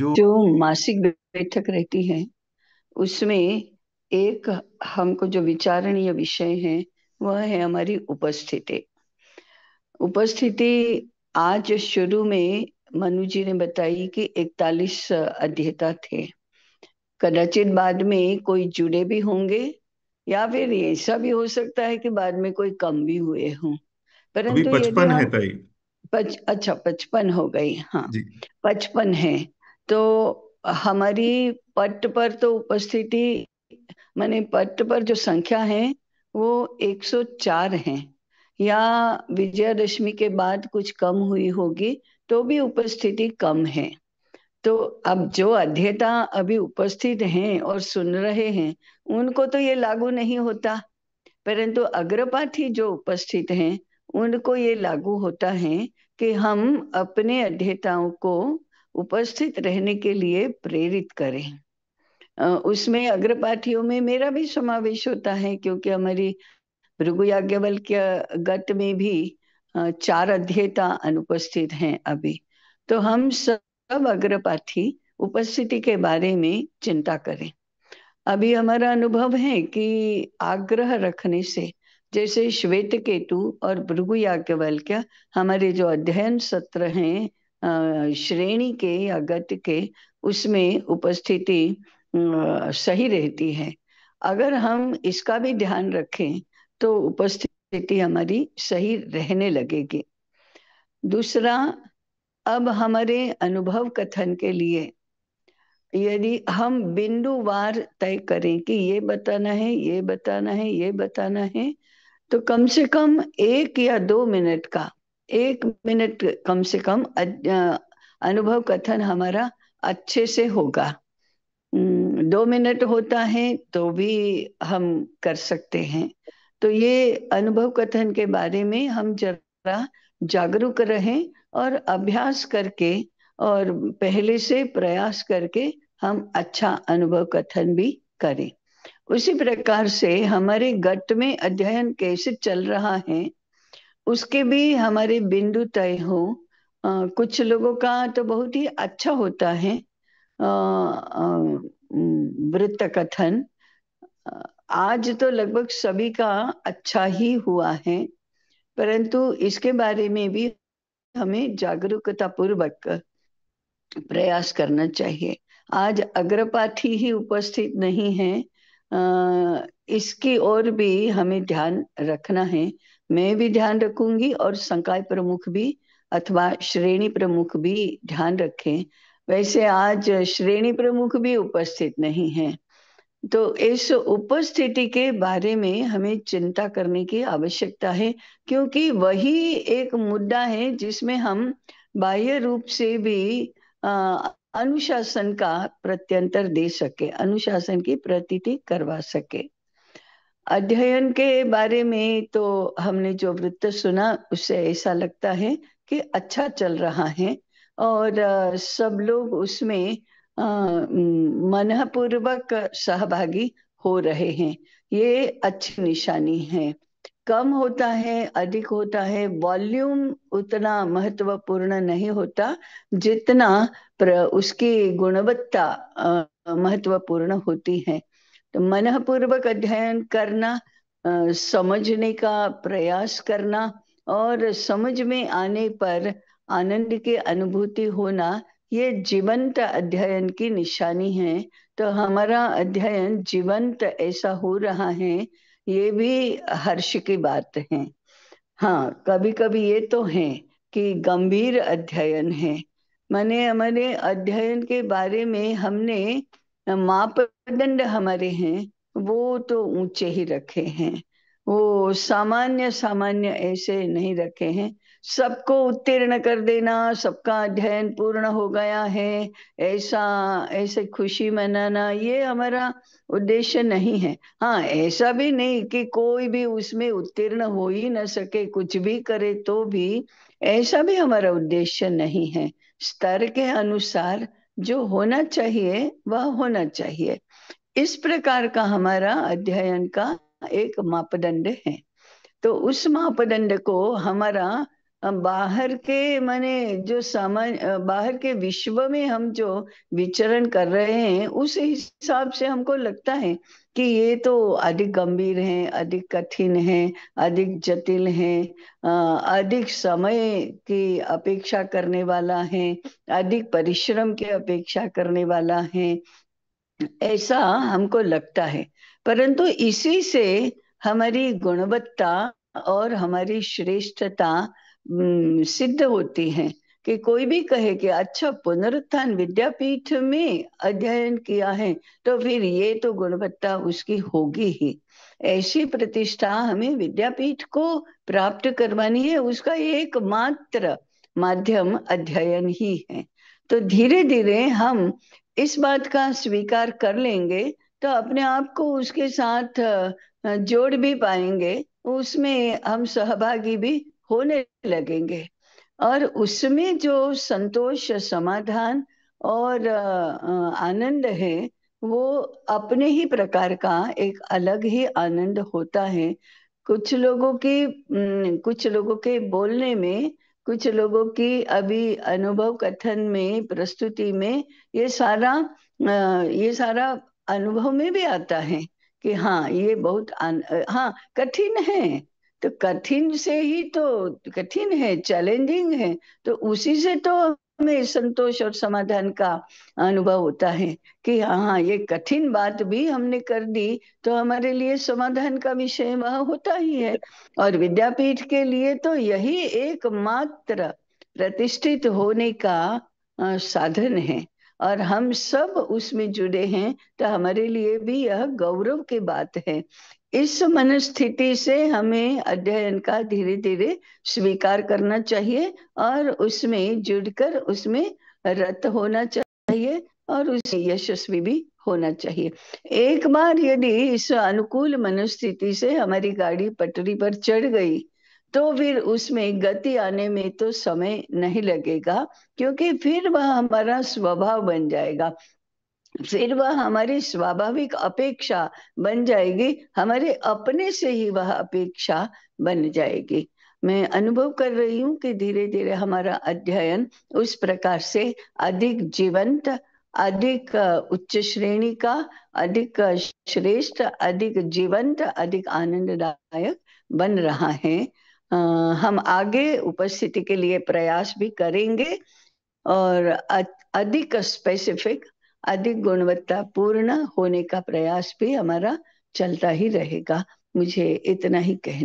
जो जो मासिक बैठक रहती है उसमें एक हमको जो विचारणीय विषय है वह है हमारी उपस्थिति। उपस्थिति आज शुरू में मनु जी ने बताई कि 41 अध्येता थे। कदाचित बाद में कोई जुड़े भी होंगे या फिर ऐसा भी हो सकता है कि बाद में कोई कम भी हुए हों। अभी परंतु यदि 55 है हम ताई। अच्छा 55 हो गई, हाँ। जी। 55 है तो हमारी पट पर तो उपस्थिति, माने पट पर जो संख्या है वो 104 है। या विजयादशमी के बाद कुछ कम हुई होगी तो भी उपस्थिति कम है। तो अब जो अध्येता अभी उपस्थित हैं और सुन रहे हैं उनको तो ये लागू नहीं होता, परंतु अग्रपाठी जो उपस्थित हैं उनको ये लागू होता है कि हम अपने अध्येताओं को उपस्थित रहने के लिए प्रेरित करें। उसमें अग्रपाठियों में मेरा भी समावेश होता है, क्योंकि हमारी भृगु याज्ञवल्क्य गट में भी 4 अध्येता अनुपस्थित हैं अभी। तो हम सब अग्रपाठी उपस्थिति के बारे में चिंता करें। अभी हमारा अनुभव है कि आग्रह रखने से, जैसे श्वेत केतु और भृगु याज्ञवल्क्य हमारे जो अध्ययन सत्र हैं श्रेणी के या गट के, उसमें उपस्थिति सही रहती है। अगर हम इसका भी ध्यान रखें तो उपस्थिति हमारी सही रहने लगेगी। दूसरा, अब हमारे अनुभव कथन के लिए यदि हम बिंदुवार तय करें कि ये बताना है, ये बताना है, ये बताना है, तो कम से कम 1 या 2 मिनट का, 1 मिनट कम से कम अनुभव कथन हमारा अच्छे से होगा। 2 मिनट होता है तो भी हम कर सकते हैं। तो ये अनुभव कथन के बारे में हम जरा जागरूक रहें और अभ्यास करके और पहले से प्रयास करके हम अच्छा अनुभव कथन भी करें। उसी प्रकार से हमारे गट में अध्ययन कैसे चल रहा है उसके भी हमारे बिंदु तय हो। कुछ लोगों का तो बहुत ही अच्छा होता है वृत्त कथन। अ, आज तो लगभग सभी का अच्छा ही हुआ है, परंतु इसके बारे में भी हमें जागरूकता पूर्वक प्रयास करना चाहिए। आज अग्रपाठी ही उपस्थित नहीं है, इसकी ओर भी हमें ध्यान रखना है। मैं भी ध्यान रखूंगी और संकाय प्रमुख भी अथवा श्रेणी प्रमुख भी ध्यान रखें। वैसे आज श्रेणी प्रमुख भी उपस्थित नहीं है, तो इस उपस्थिति के बारे में हमें चिंता करने की आवश्यकता है, क्योंकि वही एक मुद्दा है जिसमें हम बाह्य रूप से भी अ, अनुशासन का प्रत्यंतर दे सके, अनुशासन की प्रतीति करवा सके। अध्ययन के बारे में तो हमने जो वृत्त सुना उससे ऐसा लगता है कि अच्छा चल रहा है और सब लोग उसमें मनपूर्वक सहभागी हो रहे हैं। ये अच्छी निशानी है। कम होता है, अधिक होता है, वॉल्यूम उतना महत्वपूर्ण नहीं होता जितना उसकी गुणवत्ता महत्वपूर्ण होती है। तो मनपूर्वक अध्ययन करना, समझने का प्रयास करना और समझ में आने पर आनंद की अनुभूति होना, ये जीवंत अध्ययन की निशानी है। तो हमारा अध्ययन जीवंत ऐसा हो रहा है, ये भी हर्ष की बात है। हाँ, कभी कभी ये तो है कि गंभीर अध्ययन है। माने हमारे अध्ययन के बारे में हमने मापदंड हमारे हैं वो तो ऊंचे ही रखे हैं। वो सामान्य सामान्य ऐसे नहीं रखे हैं। सबको उत्तीर्ण कर देना, सबका अध्ययन पूर्ण हो गया है, ऐसा ऐसे खुशी मनाना, ये हमारा उद्देश्य नहीं है। हाँ, ऐसा भी नहीं कि कोई भी उसमें उत्तीर्ण हो ही न सके, कुछ भी करे तो भी, ऐसा भी हमारा उद्देश्य नहीं है। स्तर के अनुसार जो होना चाहिए वह होना चाहिए। इस प्रकार का हमारा अध्ययन का एक मापदंड है। तो उस मापदंड को हमारा बाहर के माने जो बाहर के विश्व में हम जो विचरण कर रहे हैं, उस हिसाब से हमको लगता है कि ये तो अधिक गंभीर है, अधिक कठिन है, अधिक जटिल है, अधिक समय की अपेक्षा करने वाला है, अधिक परिश्रम की अपेक्षा करने वाला है, ऐसा हमको लगता है। परंतु इसी से हमारी गुणवत्ता और हमारी श्रेष्ठता सिद्ध होती है। कि कोई भी कहे कि अच्छा, पुनरुत्थान विद्यापीठ में अध्ययन किया है, तो फिर ये तो गुणवत्ता उसकी होगी ही। ऐसी प्रतिष्ठा हमें विद्यापीठ को प्राप्त करवानी है, उसका एकमात्र माध्यम अध्ययन ही है। तो धीरे धीरे हम इस बात का स्वीकार कर लेंगे, तो अपने आप को उसके साथ जोड़ भी पाएंगे, उसमें हम सहभागी भी होने लगेंगे। और उसमें जो संतोष, समाधान और आनंद है, वो अपने ही प्रकार का एक अलग ही आनंद होता है। कुछ लोगों के बोलने में, कुछ लोगों की अभी अनुभव कथन में, प्रस्तुति में, ये सारा ये सारा अनुभव में भी आता है कि हाँ, ये बहुत हाँ, कठिन है। तो कठिन से ही तो, कठिन है, चैलेंजिंग है, तो उसी से तो हमें संतोष और समाधान का अनुभव होता है कि हाँ, ये कठिन बात भी हमने कर दी, तो हमारे लिए समाधान का विषय वह होता ही है। और विद्यापीठ के लिए तो यही एकमात्र प्रतिष्ठित होने का साधन है। और हम सब उसमें जुड़े हैं, तो हमारे लिए भी यह गौरव की बात है। इस मनस्थिति से हमें अध्ययन का धीरे धीरे स्वीकार करना चाहिए, और उसमें जुड़कर उसमें रत होना चाहिए, और उसमें यशस्वी भी होना चाहिए। एक बार यदि इस अनुकूल मनस्थिति से हमारी गाड़ी पटरी पर चढ़ गई, तो फिर उसमें गति आने में तो समय नहीं लगेगा, क्योंकि फिर वह हमारा स्वभाव बन जाएगा। फिर वह हमारी स्वाभाविक अपेक्षा बन जाएगी, हमारे अपने से ही वह अपेक्षा बन जाएगी। मैं अनुभव कर रही हूँ कि धीरे धीरे हमारा अध्ययन उस प्रकार से अधिक जीवंत, अधिक उच्च श्रेणी का, अधिक श्रेष्ठ, अधिक जीवंत, अधिक आनंददायक बन रहा है। हम आगे उपस्थिति के लिए प्रयास भी करेंगे, और अधिक स्पेसिफिक, अधिक गुणवत्तापूर्ण होने का प्रयास भी हमारा चलता ही रहेगा। मुझे इतना ही कहना